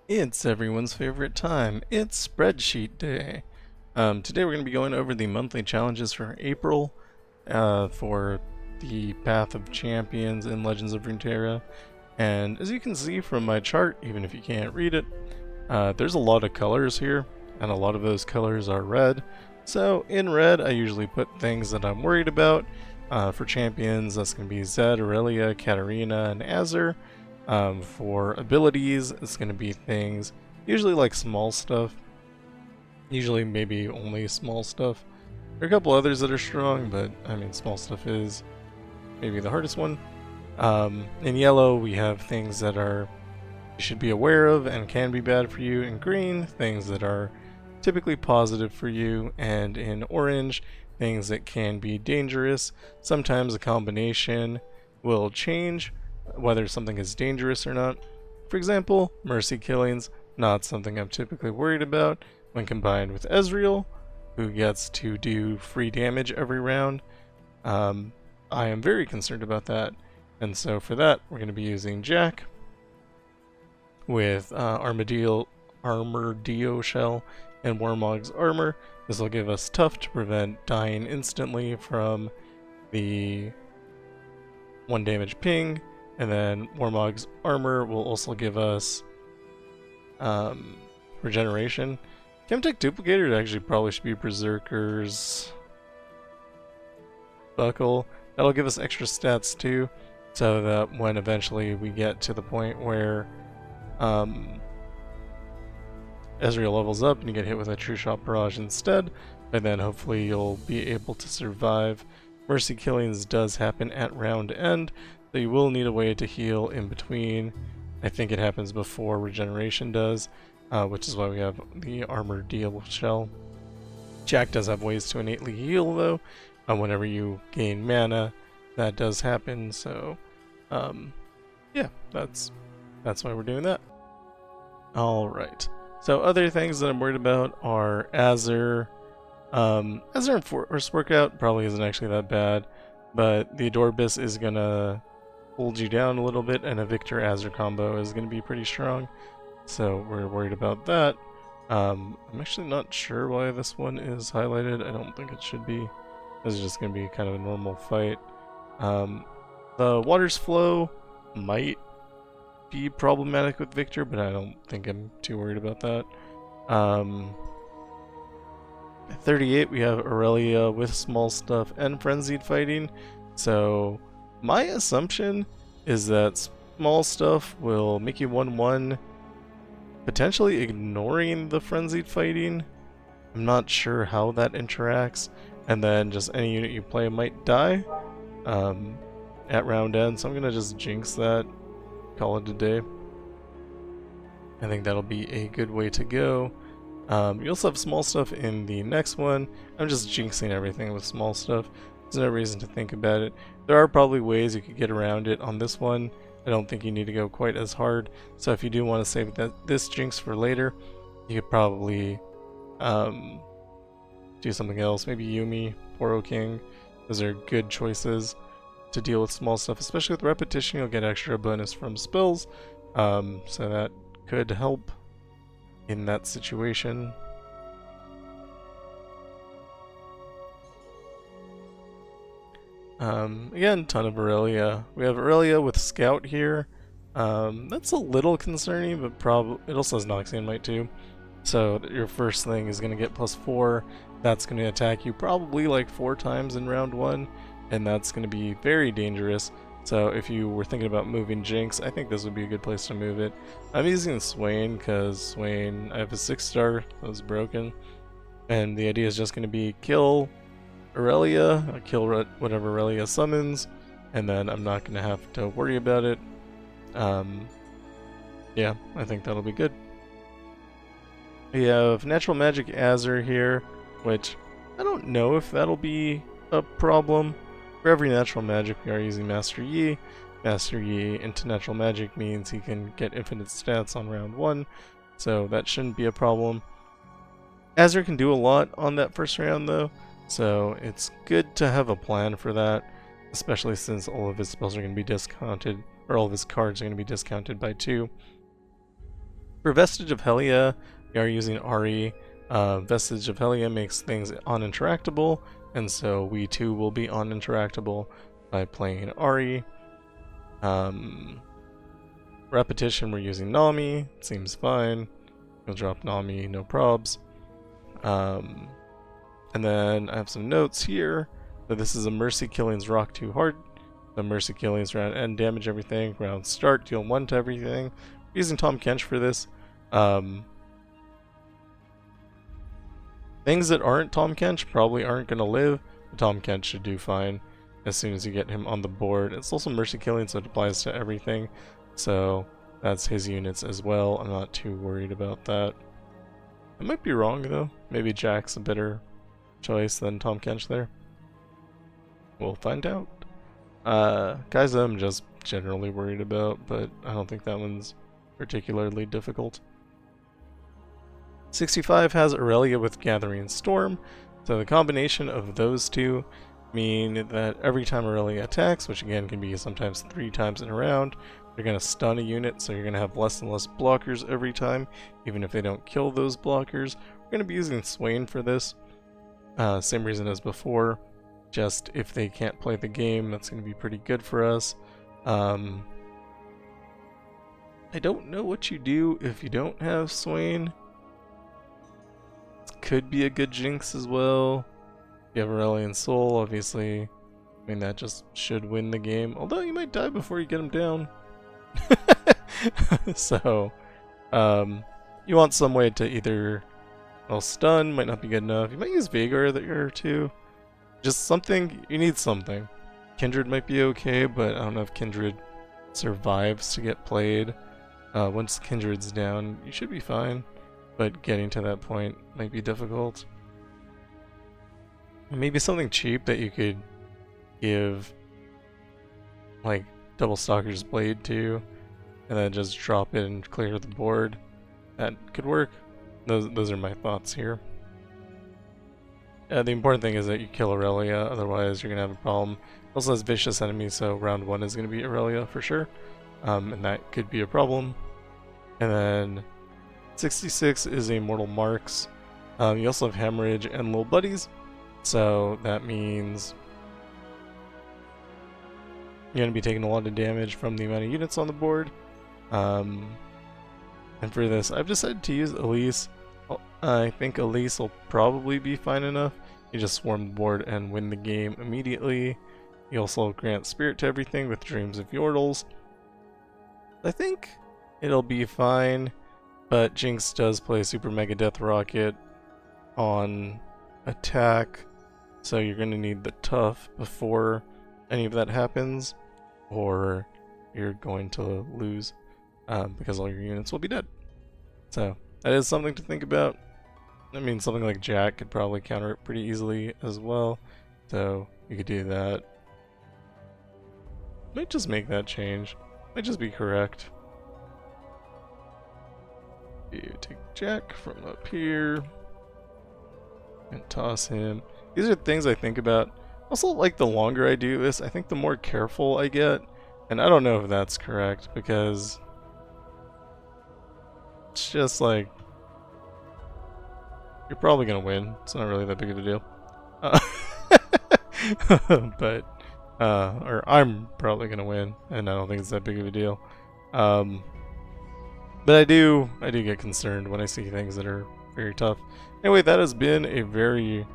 It's everyone's favorite time. It's spreadsheet day. Today we're going to be going over the monthly challenges for April for the Path of Champions in Legends of Runeterra. And as you can see from my chart, even if you can't read it, there's a lot of colors here, and a lot of those colors are red. So in red, I usually put things that I'm worried about. For champions, that's going to be Zed, Aurelia, Katarina, and Azur. For abilities, it's going to be things usually like small stuff. Usually maybe only small stuff. There are a couple others that are strong, but I mean small stuff is maybe the hardest one. In yellow, we have things that are you should be aware of and can be bad for you. In green, things that are typically positive for you. And in orange, things that can be dangerous. Sometimes a combination will change whether something is dangerous or not. For example, mercy killings, not something I'm typically worried about when combined with Ezreal, who gets to do free damage every round. I am very concerned about that, and so for that, we're going to be using Jack with Armadillo Shell and Warmog's Armor. This will give us Tough to prevent dying instantly from the 1 damage ping, and then Warmog's Armor will also give us regeneration. Chemtech Duplicator actually probably should be Berserker's Buckle. That'll give us extra stats too, so that when eventually we get to the point where Ezreal levels up and you get hit with a True Shot Barrage instead, and then hopefully you'll be able to survive. Mercy Killings does happen at round end, so you will need a way to heal in between. I think it happens before regeneration does, which is why we have the Armor Deal Shell. Jack does have ways to innately heal though. Whenever you gain mana, that does happen, so yeah, that's why we're doing that. Alright, so other things that I'm worried about are Azur. Azur in Force Workout probably isn't actually that bad, but the Adorbis is gonna hold you down a little bit, and a Victor Azur combo is gonna be pretty strong, so we're worried about that. I'm actually not sure why this one is highlighted. I don't think it should be. This is just gonna be kind of a normal fight. The Water's Flow might be problematic with Victor, but I don't think I'm too worried about that. At 38, we have Aurelia with small stuff and frenzied fighting. So my assumption is that small stuff will make you 1-1, potentially ignoring the frenzied fighting. I'm not sure how that interacts, and then just any unit you play might die at round end, so I'm gonna just jinx that, call it a day. I think that'll be a good way to go. You also have small stuff in the next one. I'm just jinxing everything with small stuff. There's no reason to think about it. There are probably ways you could get around it on this one. I don't think you need to go quite as hard. So if you do want to save this jinx for later, you could probably do something else. Maybe Yuumi, Poro King. Those are good choices to deal with small stuff. Especially with repetition, you'll get extra bonus from spells. So that could help in that situation. Again, ton of Aurelia. We have Aurelia with Scout here. That's a little concerning, but it also has Noxian Might too. So your first thing is going to get +4. That's going to attack you probably like 4 times in round 1, and that's going to be very dangerous. So if you were thinking about moving Jinx, I think this would be a good place to move it. I'm using Swain because Swain, I have a 6-star that was broken, and the idea is just going to be kill Aurelia, kill whatever Aurelia summons, and then I'm not going to have to worry about it. Yeah, I think that'll be good. We have Natural Magic Azur here, which I don't know if that'll be a problem. For every natural magic, we are using Master Yi. Master Yi into natural magic means he can get infinite stats on round 1, so that shouldn't be a problem. Azur can do a lot on that first round though, so it's good to have a plan for that, especially since all of his spells are going to be discounted, or all of his cards are going to be discounted by 2. For Vestige of Helia, we are using Ari. Vestige of Helia makes things uninteractable, and so we too will be uninteractable by playing Ari. Repetition, we're using Nami. Seems fine. We'll drop Nami, no probs. And then I have some notes here that this is a Mercy Killings Rock Too Hard. The Mercy Killings round end damage everything. Round start, deal 1 to everything. We're using Tahm Kench for this. Things that aren't Tahm Kench probably aren't going to live, but Tahm Kench should do fine as soon as you get him on the board. It's also Mercy Killing, so it applies to everything. So that's his units as well. I'm not too worried about that. I might be wrong though. Maybe Jack's a better choice than Tahm Kench there. We'll find out. Guys I'm just generally worried about, but I don't think that one's particularly difficult. 65 has Aurelia with Gathering Storm, so the combination of those two mean that every time Aurelia attacks, which again can be sometimes 3 times in a round, they're going to stun a unit, so you're going to have less and less blockers every time, even if they don't kill those blockers. We're going to be using Swain for this, same reason as before, just if they can't play the game, that's going to be pretty good for us. I don't know what you do if you don't have Swain. Could be a good jinx as well. You have Aurelian Soul, obviously. I mean, that just should win the game. Although you might die before you get him down. So, you want some way to either... Well, stun might not be good enough. You might use Veigar there too. Just something, you need something. Kindred might be okay, but I don't know if Kindred survives to get played. Once Kindred's down, you should be fine. But getting to that point might be difficult. Maybe something cheap that you could give like Double Stalker's Blade to, and then just drop it and clear the board. That could work. Those are my thoughts here. The important thing is that you kill Aurelia, otherwise you're going to have a problem. It also has vicious enemies, so round 1 is going to be Aurelia for sure. And that could be a problem. And then 66 is a Mortal Marks. You also have Hemorrhage and Little Buddies, so that means you're going to be taking a lot of damage from the amount of units on the board. And for this, I've decided to use Elise. I think Elise will probably be fine enough. You just swarm the board and win the game immediately. You also grant Spirit to everything with Dreams of Yordles. I think it'll be fine, but Jinx does play Super Mega Death Rocket on attack, so you're going to need the tough before any of that happens, or you're going to lose because all your units will be dead. So that is something to think about. I mean, something like Jack could probably counter it pretty easily as well, so you could do that. Might just make that change. Might just be correct. You take Jack from up here and toss him. These are things I think about. Also, like, the longer I do this, I think the more careful I get. And I don't know if that's correct, because it's just like, you're probably gonna win. It's not really that big of a deal. But or I'm probably gonna win, and I don't think it's that big of a deal. But I do get concerned when I see things that are very tough. Anyway, that has been a very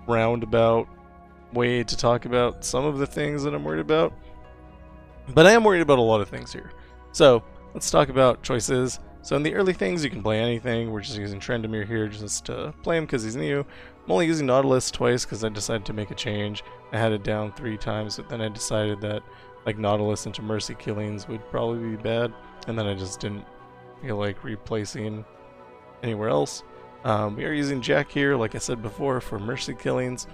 roundabout way to talk about some of the things that I'm worried about. But I am worried about a lot of things here. So let's talk about choices. So in the early things, you can play anything. We're just using Trendemir here just to play him because he's new. I'm only using Nautilus twice because I decided to make a change. I had it down 3 times, but then I decided that like Nautilus into Mercy Killings would probably be bad, and then I just didn't feel like replacing anywhere else. We are using Jack here, like I said before, for Mercy Killings,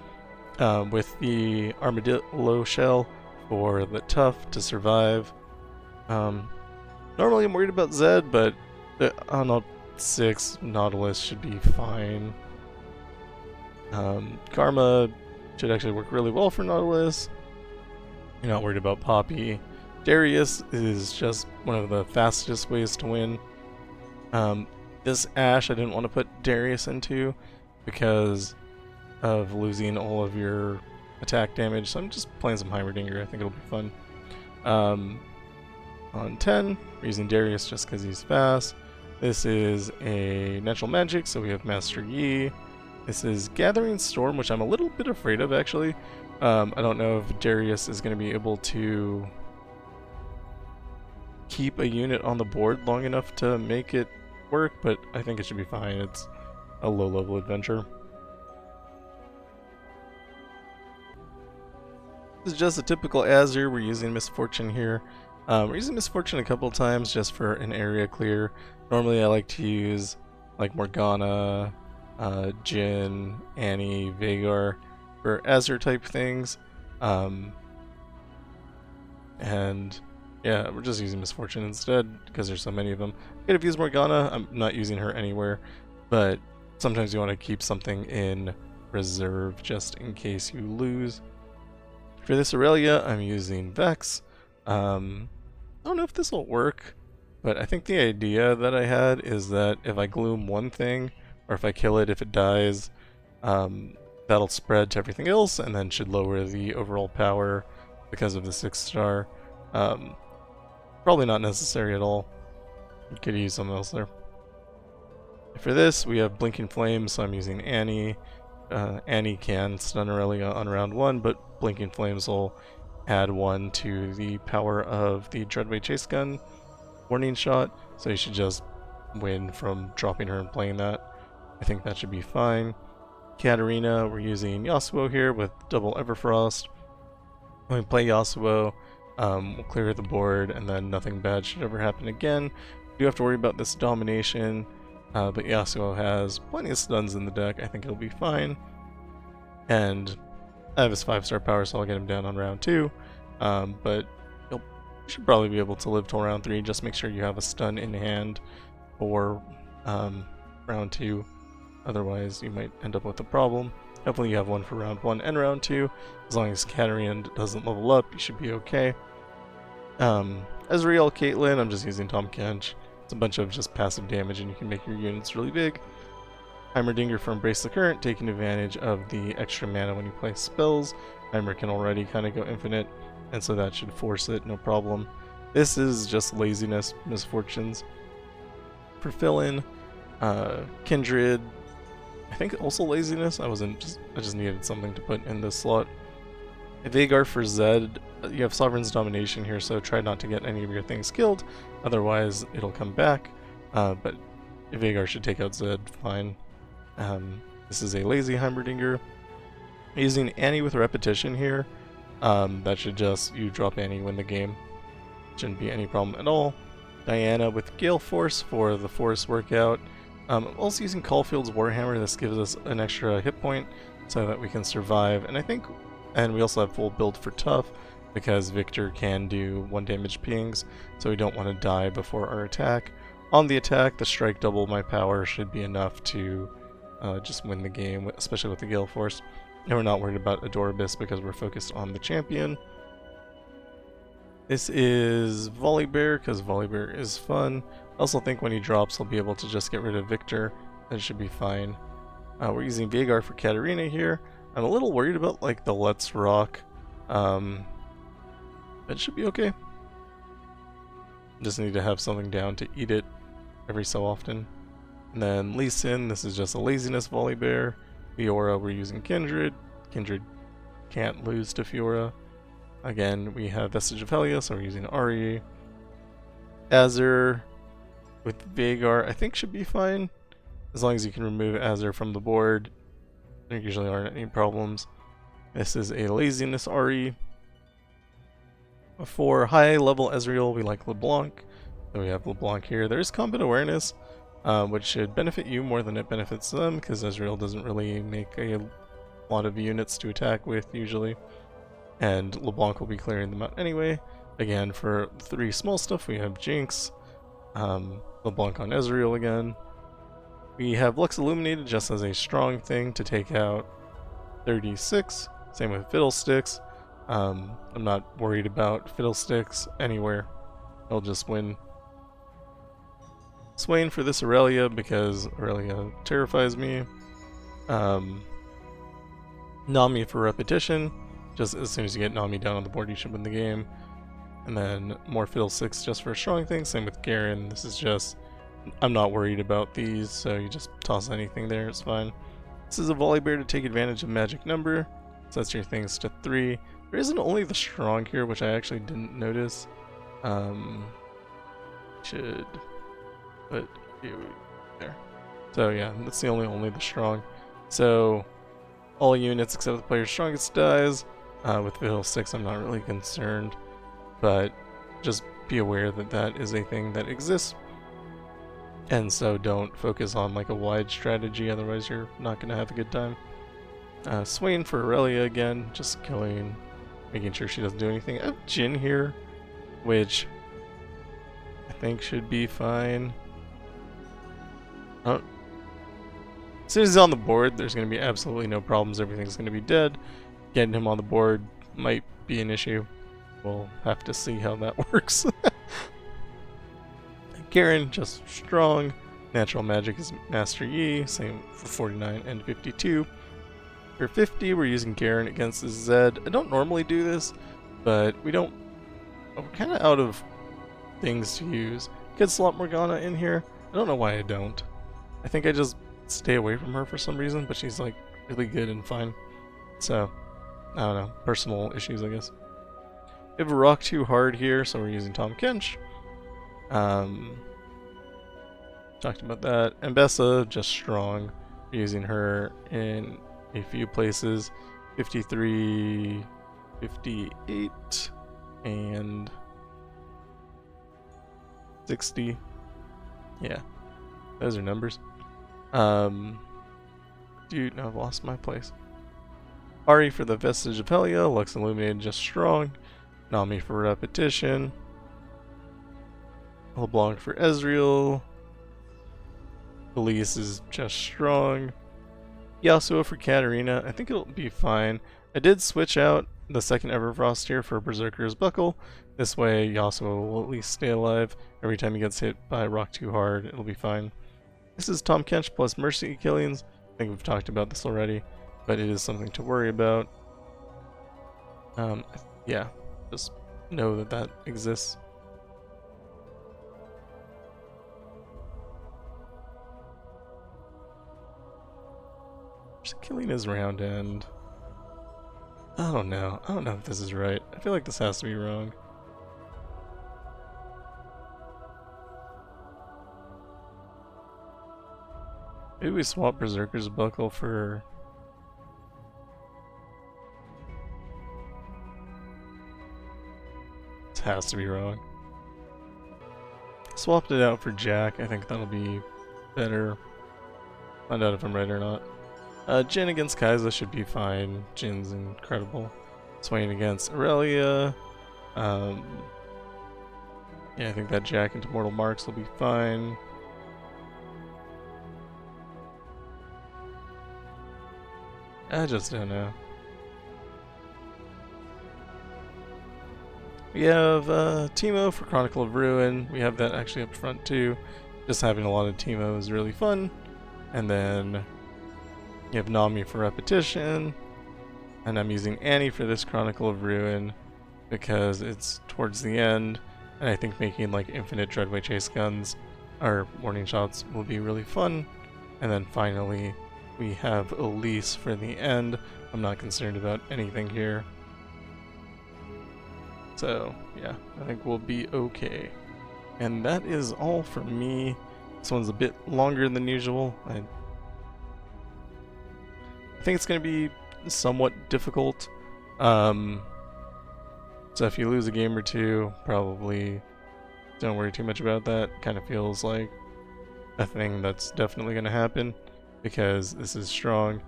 with the Armadillo Shell for the tough to survive. Normally I'm worried about Zed, but on 6, Nautilus should be fine. Karma should actually work really well for Nautilus. You're not worried about Poppy. Darius is just one of the fastest ways to win. This Ashe I didn't want to put Darius into because of losing all of your attack damage, so I'm just playing some Heimerdinger. I think it'll be fun. On 10, we're using Darius just because he's fast. This is a natural magic, so we have Master Yi. This is Gathering Storm, which I'm a little bit afraid of, actually. I don't know if Darius is going to be able to keep a unit on the board long enough to make it work, but I think it should be fine. It's a low-level adventure. This is just a typical Azure. We're using Misfortune here. We're using Misfortune a couple times just for an area clear. Normally I like to use like Morgana, Jhin, Annie, Vhagar for Azure type things. And yeah, we're just using Misfortune instead because there's so many of them. I could have used Morgana. I'm not using her anywhere, but sometimes you want to keep something in reserve just in case you lose. For this Aurelia, I'm using Vex. I don't know if this will work, but I think the idea that I had is that if I gloom one thing, or if I kill it, if it dies, that'll spread to everything else and then should lower the overall power because of the 6-star. Probably not necessary at all. You could use something else there. For this, we have Blinking Flames, so I'm using Annie. Annie can stun Aurelia on round 1, but Blinking Flames will add 1 to the power of the Dreadway Chase Gun warning shot, so you should just win from dropping her and playing that. I think that should be fine. Katarina, we're using Yasuo here with double Everfrost. When we play Yasuo, we'll clear the board and then nothing bad should ever happen again. We do have to worry about this domination, but Yasuo has plenty of stuns in the deck. I think it'll be fine. And I have his 5-star power, so I'll get him down on round 2. But you should probably be able to live till round 3. Just make sure you have a stun in hand for round 2. Otherwise, you might end up with a problem. Hopefully you have one for round 1 and round 2. As long as Katarina doesn't level up, you should be okay. Ezreal, Caitlyn, I'm just using Tahm Kench. It's a bunch of just passive damage and you can make your units really big. Heimerdinger for Embrace the Current, taking advantage of the extra mana when you play spells. Heimer can already kind of go infinite, and so that should force it, no problem. This is just laziness, misfortunes. For fill-in, Kindred, I think also laziness. I just needed something to put in this slot. Vhagar for Zed, you have Sovereign's Domination here, so try not to get any of your things killed, otherwise it'll come back. But Vhagar should take out Zed fine. This is a lazy Heimerdinger. Using Annie with repetition here, that should just, you drop Annie, win the game. Shouldn't be any problem at all. Diana with Gale Force for the Force workout. I'm also using Caulfield's Warhammer. This gives us an extra hit point so that we can survive. And we also have full build for Tough because Victor can do 1 damage pings, so we don't want to die before our attack. On the attack, the strike double my power should be enough to just win the game, especially with the Gale Force. And we're not worried about Adorabus because we're focused on the champion. This is Volibear because Volibear is fun. I also think when he drops, he'll be able to just get rid of Victor. That should be fine. We're using Vhagar for Katarina here. I'm a little worried about like the Let's Rock. It should be okay. Just need to have something down to eat it every so often. And then Lee Sin, this is just a laziness Volibear. Fiora, we're using Kindred. Kindred can't lose to Fiora. Again, we have Vestige of Helia, so we're using Ari. Azure with Vhagar, I think should be fine. As long as you can remove Azure from the board, there usually aren't any problems. This is a laziness Ari. For high level Ezreal, we like LeBlanc. So we have LeBlanc here. There's combat awareness, which should benefit you more than it benefits them, because Ezreal doesn't really make a lot of units to attack with usually. And LeBlanc will be clearing them out anyway. Again, for 3 small stuff, we have Jinx, LeBlanc on Ezreal again. We have Lux Illuminated just as a strong thing to take out 36. Same with Fiddlesticks. I'm not worried about Fiddlesticks anywhere. He'll just win. Swain for this Aurelia because Aurelia terrifies me. Nami for repetition. Just as soon as you get Nami down on the board, you should win the game. And then more Fiddlesticks just for a strong thing. Same with Garen. This is just, I'm not worried about these, so you just toss anything there, it's fine. This is a Volley Bear to take advantage of magic number. Sets your things to 3. There isn't only the strong here, which I actually didn't notice. Should put you there. So yeah, that's the only the strong. So all units except the player's strongest dies. With Fiddlesticks, I'm not really concerned, but just be aware that that is a thing that exists. And so don't focus on like a wide strategy, otherwise you're not gonna have a good time. Swain for Aurelia again, just killing, making sure she doesn't do anything. I have Jin here, which I think should be fine. As soon as he's on the board, there's going to be absolutely no problems. Everything's going to be dead. Getting him on the board might be an issue. We'll have to see how that works. Garen, just strong. Natural magic is Master Yi, same for 49 and 52. For 50, we're using Garen against the Zed. I don't normally do this, but we're kind of out of things to use. Could slot Morgana in here. I don't know why I don't. I think I just stay away from her for some reason, but she's like really good and fine. So, I don't know. Personal issues, I guess. We have a Rock Too Hard here, so we're using Tahm Kench. Talked about that. And Bessa, just strong. We're using her in a few places. 53, 58, and 60. Yeah, those are numbers. Dude, no, I've lost my place. Ari for the Vestige of Helia. Lux Illuminated, just strong. Nami for repetition. LeBlanc for Ezreal. Elise is just strong. Yasuo for Katarina. I think it'll be fine. I did switch out the second Everfrost here for Berserker's Buckle. This way Yasuo will at least stay alive. Every time he gets hit by Rock Too Hard, it'll be fine. This is Tahm Kench plus Mercy Killings. I think we've talked about this already, but it is something to worry about. Yeah, just know that that exists. Mercy Killing is round end. I don't know. I don't know if this is right. I feel like this has to be wrong. Maybe we swap Berserker's Buckle for... This has to be wrong. Swapped it out for Jack. I think that'll be better. Find out if I'm right or not. Jin against Kai'Sa should be fine. Jin's incredible. Swain against Aurelia. Yeah, I think that Jack into Mortal Marks will be fine. I just don't know. We have Teemo for Chronicle of Ruin. We have that actually up front too. Just having a lot of Teemo is really fun. And then you have Nami for repetition. And I'm using Annie for this Chronicle of Ruin because it's towards the end. And I think making like infinite Dreadway Chase guns or warning shots will be really fun. And then finally we have Elise for the end. I'm not concerned about anything here. So, yeah, I think we'll be okay. And that is all for me. This one's a bit longer than usual. I think it's going to be somewhat difficult. So if you lose a game or two, probably don't worry too much about that. Kind of feels like a thing that's definitely going to happen because this is strong.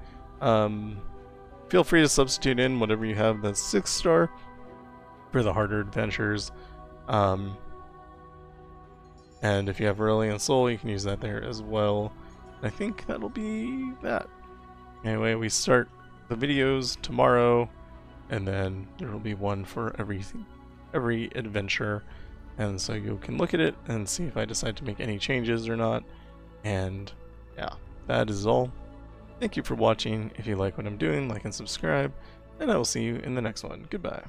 Feel free to substitute in whatever you have that's 6-star for the harder adventures. And if you have Aurelion Soul, you can use that there as well. I think that'll be that. Anyway, we start the videos tomorrow, and then there will be one for every adventure, and so you can look at it and see if I decide to make any changes or not. And yeah, that is all. Thank you for watching. If you like what I'm doing, like and subscribe, and I will see you in the next one. Goodbye.